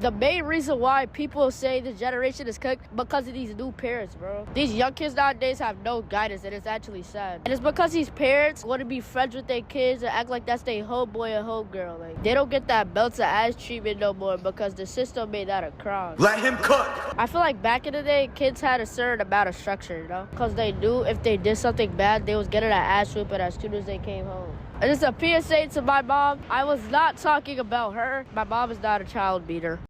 The main reason why people say this generation is cooked because of these new parents, bro. These young kids nowadays have no guidance, and it's actually sad. And it's because these parents want to be friends with their kids and act like that's their homeboy and homegirl. Like, they don't get that belts and ass treatment no more because the system made that a crime. Let him cook. I feel like back in the day, kids had a certain amount of structure, you know? Because they knew if they did something bad, they was getting an ass whooping as soon as they came home. And it's a PSA to my mom. I was not talking about her. My mom is not a child beater.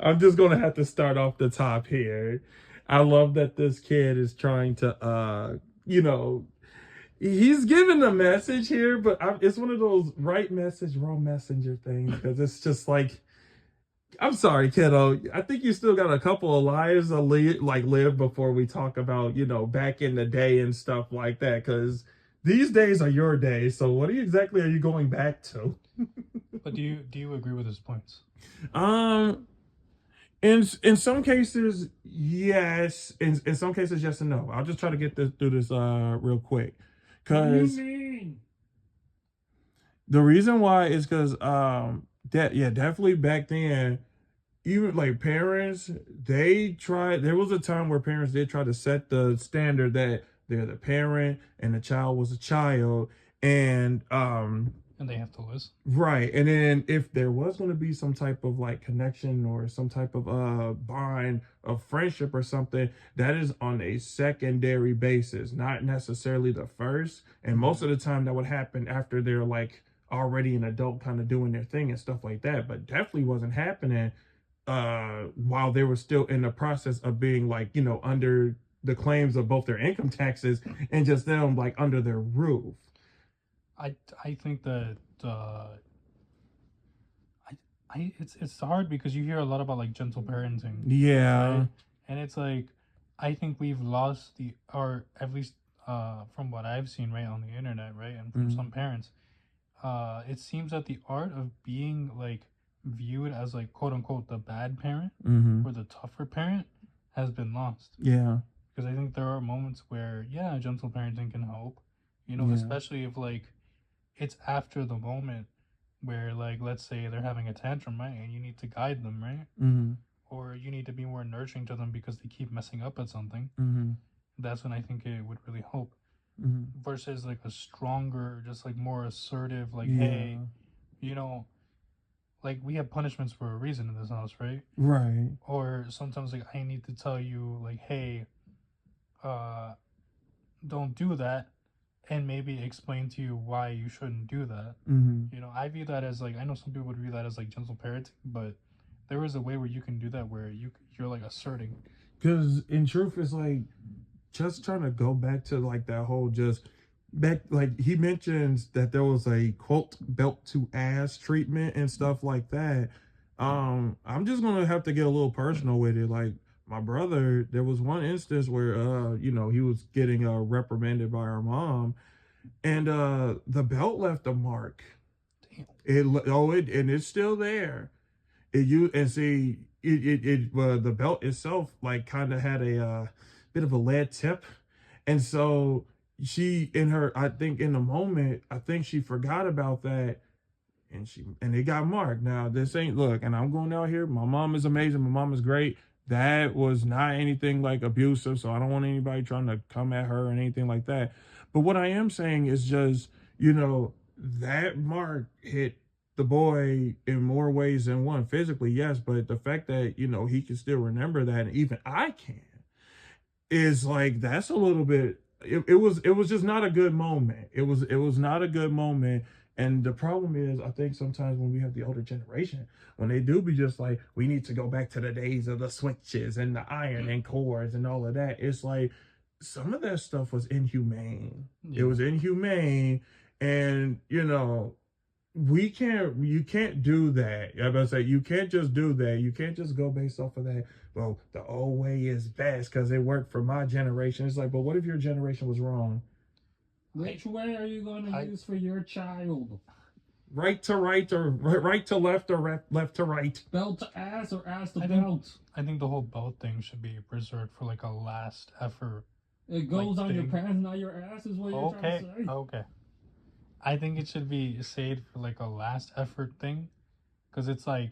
I'm just gonna have to start off the top here. I love that this kid is trying to, he's giving a message here, but it's one of those right message, wrong messenger things, because it's just like, I'm sorry, kiddo. I think you still got a couple of lives to live before we talk about, back in the day and stuff like that, because these days are your days. So what exactly are you going back to? But do you agree with his points? In some cases, yes. In some cases, yes and no. I'll just try to get through this real quick. Cause the reason why is because definitely back then, even like parents, there was a time where parents did try to set the standard that they're the parent and the child was a child, and they have to listen. Right. And then if there was going to be some type of like connection or some type of bond of friendship or something, that is on a secondary basis, not necessarily the first. And most of the time that would happen after they're like already an adult kind of doing their thing and stuff like that. But definitely wasn't happening while they were still in the process of being like, under the claims of both their income taxes and just them like under their roof. I think that it's hard because you hear a lot about like gentle parenting. Yeah. Right? And it's like, I think we've lost or at least from what I've seen right on the internet, right, and from some parents, it seems that the art of being like viewed as like quote unquote the bad parent or the tougher parent has been lost. Yeah. Because I think there are moments where gentle parenting can help, especially if like it's after the moment where, like, let's say they're having a tantrum, right, and you need to guide them, right, or you need to be more nurturing to them because they keep messing up at something. That's when I think it would really help. Versus like a stronger, just like more assertive, like, hey, like we have punishments for a reason in this house, right? Right. Or sometimes like I need to tell you like, hey, don't do that, and maybe explain to you why you shouldn't do that. I view that as like, I know some people would view that as like gentle parenting, but there is a way where you can do that where you're like asserting. Because in truth, it's like just trying to go back to like that whole like he mentions that there was a quote belt to ass treatment and stuff like that. I'm just gonna have to get a little personal with it. Like my brother, there was one instance where he was getting reprimanded by our mom, and the belt left a mark. Damn. And it's still there. The belt itself like kind of had a bit of a lead tip, and so I think in the moment, I think she forgot about that, and it got marked. Now this ain't, look, and I'm going out here, my mom is amazing, my mom is great. That was not anything like abusive, so I don't want anybody trying to come at her or anything like that. But what I am saying is just, that mark hit the boy in more ways than one. Physically, yes, but the fact that, he can still remember that, and even I can, is like, that's a little bit, it was just not a good moment. It was not a good moment. And the problem is, I think sometimes when we have the older generation, when they do be just like, we need to go back to the days of the switches and the ironing cords and all of that, it's like, some of that stuff was inhumane. Yeah. It was inhumane. And, you can't do that. I'm about to say, you can't just do that. You can't just go based off of that. Well, the old way is best because it worked for my generation. It's like, but what if your generation was wrong? Which way are you going to use for your child? Right to right, or right to left, or left to right? Belt to ass or ass to belt? I think the whole belt thing should be preserved for like a last effort. It goes on your pants, not your ass, is what you're trying to say. Okay. I think it should be saved for like a last effort thing, because it's like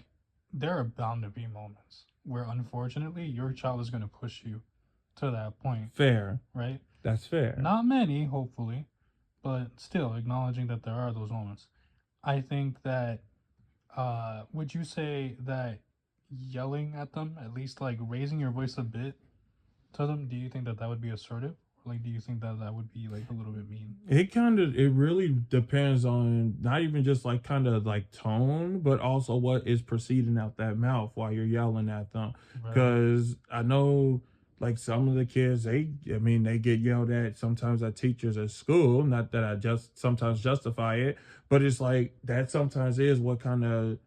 there are bound to be moments where, unfortunately, your child is going to push you to that point, Fair. right? That's fair. Not many, hopefully, but still acknowledging that there are those moments. I think that, would you say that yelling at them, at least like raising your voice a bit to them, do you think that that would be assertive? Like, do you think that that would be like a little bit mean? It really depends on not even just like kind of like tone, but also what is proceeding out that mouth while you're yelling at them. Right. Because I know like some of the kids, they get yelled at sometimes at teachers at school. Not that I just sometimes justify it, but it's like that sometimes is what kind of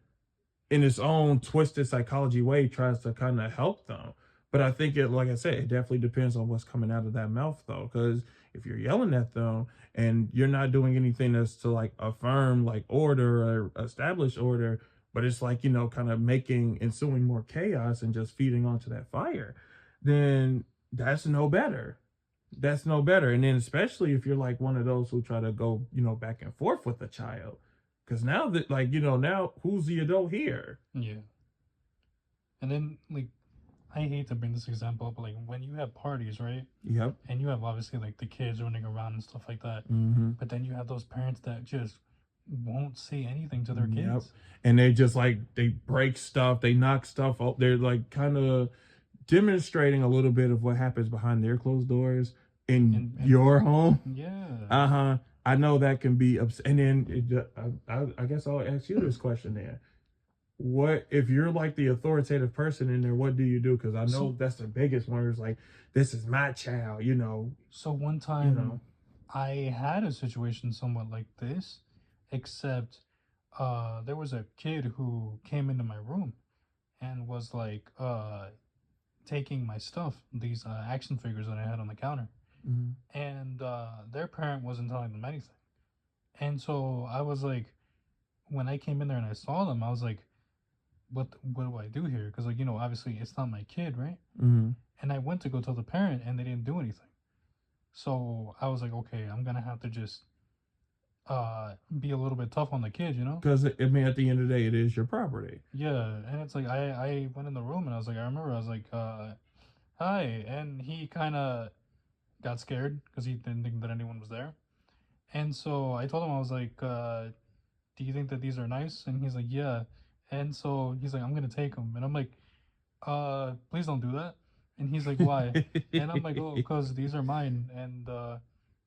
in its own twisted psychology way tries to kind of help them. But I think it, like I said, it definitely depends on what's coming out of that mouth though. Because if you're yelling at them and you're not doing anything that's to like affirm like order or establish order, but it's like, kind of ensuing more chaos and just feeding onto that fire, then that's no better. That's no better. And then especially if you're like one of those who try to go, back and forth with the child. Because now that like, now who's the adult here? Yeah. And then like, I hate to bring this example up, but like when you have parties, right? Yep. And you have obviously like the kids running around and stuff like that. Mm-hmm. But then you have those parents that just won't say anything to their kids. Yep. And they just like, they break stuff, they knock stuff up. They're like kind of demonstrating a little bit of what happens behind their closed doors in your home. Yeah. I know that can be and then I guess I'll ask you this question then. What if you're like the authoritative person in there? What do you do? Because I know that's the biggest one. Is like, this is my child, So one time, I had a situation somewhat like this, except there was a kid who came into my room and was like taking my stuff, these action figures that I had on the counter, and their parent wasn't telling them anything. And so I was like, when I came in there and I saw them, I was like, what do I do here? Because like, obviously it's not my kid, right? Mm-hmm. And I went to go tell the parent and they didn't do anything. So I was like, okay, I'm gonna have to just be a little bit tough on the kid, Because at the end of the day, it is your property. Yeah. And it's like I went in the room and I was like, hi, and he kind of got scared because he didn't think that anyone was there. And so I told him, I was like, do you think that these are nice? And he's like, yeah. And so he's like, I'm gonna take them. And I'm like, please don't do that. And he's like, why? And I'm like, oh, because these are mine. And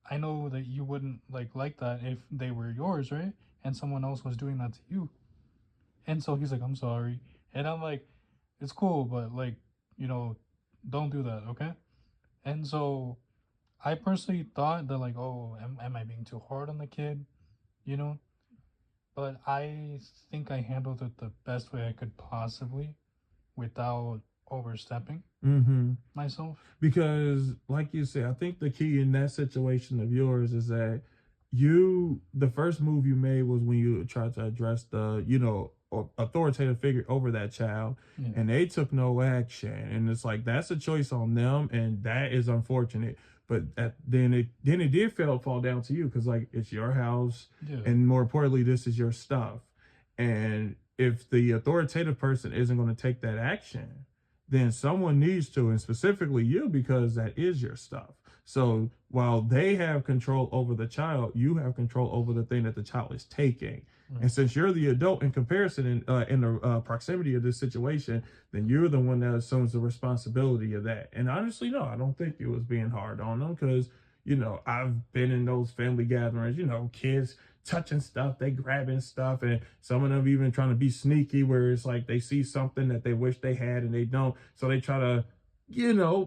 I know that you wouldn't like that if they were yours, right? And someone else was doing that to you. And so he's like, I'm sorry. And I'm like, it's cool, but like, don't do that, okay? And so I personally thought that like, oh, am I being too hard on the kid? But I think I handled it the best way I could possibly without overstepping myself. Because like you said, I think the key in that situation of yours is that the first move you made was when you tried to address the, authoritative figure over that child, and they took no action. And it's like, that's a choice on them, and that is unfortunate. But then it did fall down to you, because like, it's your house, and more importantly, this is your stuff. And if the authoritative person isn't going to take that action, then someone needs to, and specifically you, because that is your stuff. So while they have control over the child, you have control over the thing that the child is taking. And since you're the adult in comparison in the proximity of this situation, then you're the one that assumes the responsibility of that. And honestly, no, I don't think it was being hard on them, because, I've been in those family gatherings, kids touching stuff, they grabbing stuff, and some of them even trying to be sneaky, where it's like they see something that they wish they had and they don't. So they try to,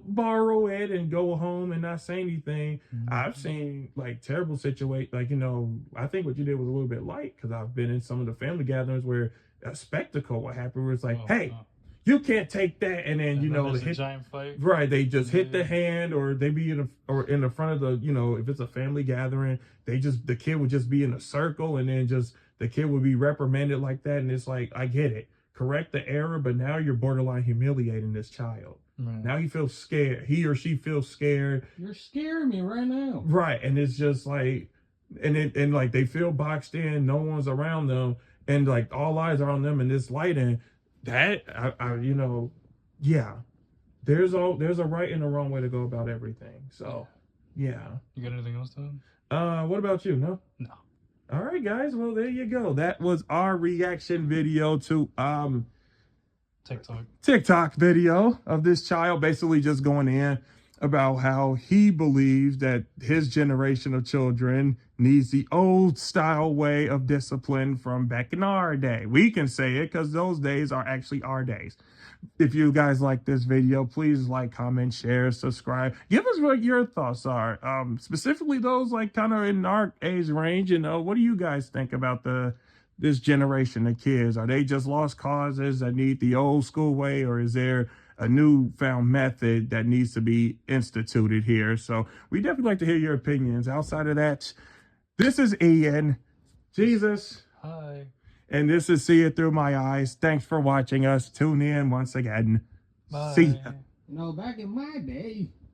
borrow it and go home and not say anything. I've seen like terrible situations, like, I think what you did was a little bit light, because I've been in some of the family gatherings where a spectacle would happen, where it's like, hey, you can't take that. And then, they hit a giant fight. Right. They just hit the hand, or they be in the front of the, if it's a family gathering, the kid would just be in a circle, and then just the kid would be reprimanded like that. And it's like, I get it. Correct the error, but now you're borderline humiliating this child. Now he feels scared. He or she feels scared. You're scaring me right now. Right. And it's just like, and like they feel boxed in, no one's around them, and like all eyes are on them in this light. And that you know, yeah. There's a right and a wrong way to go about everything. So, yeah. You got anything else to What about you? No? No. All right, guys. Well, there you go. That was our reaction video to TikTok video of this child basically just going in about how he believes that his generation of children needs the old style way of discipline from back in our day. We can say it because those days are actually our days. If you guys like this video, please like, comment, share, subscribe. Give us what your thoughts are, specifically those like kind of in our age range. You know, what do you guys think about this generation of kids? Are they just lost causes that need the old school way, or is there a newfound method that needs to be instituted here? So we definitely like to hear your opinions. Outside of that, this is Ian, Jesus. Hi. And this is See It Through My Eyes. Thanks for watching us. Tune in once again. Bye. See ya. You know, back in my day,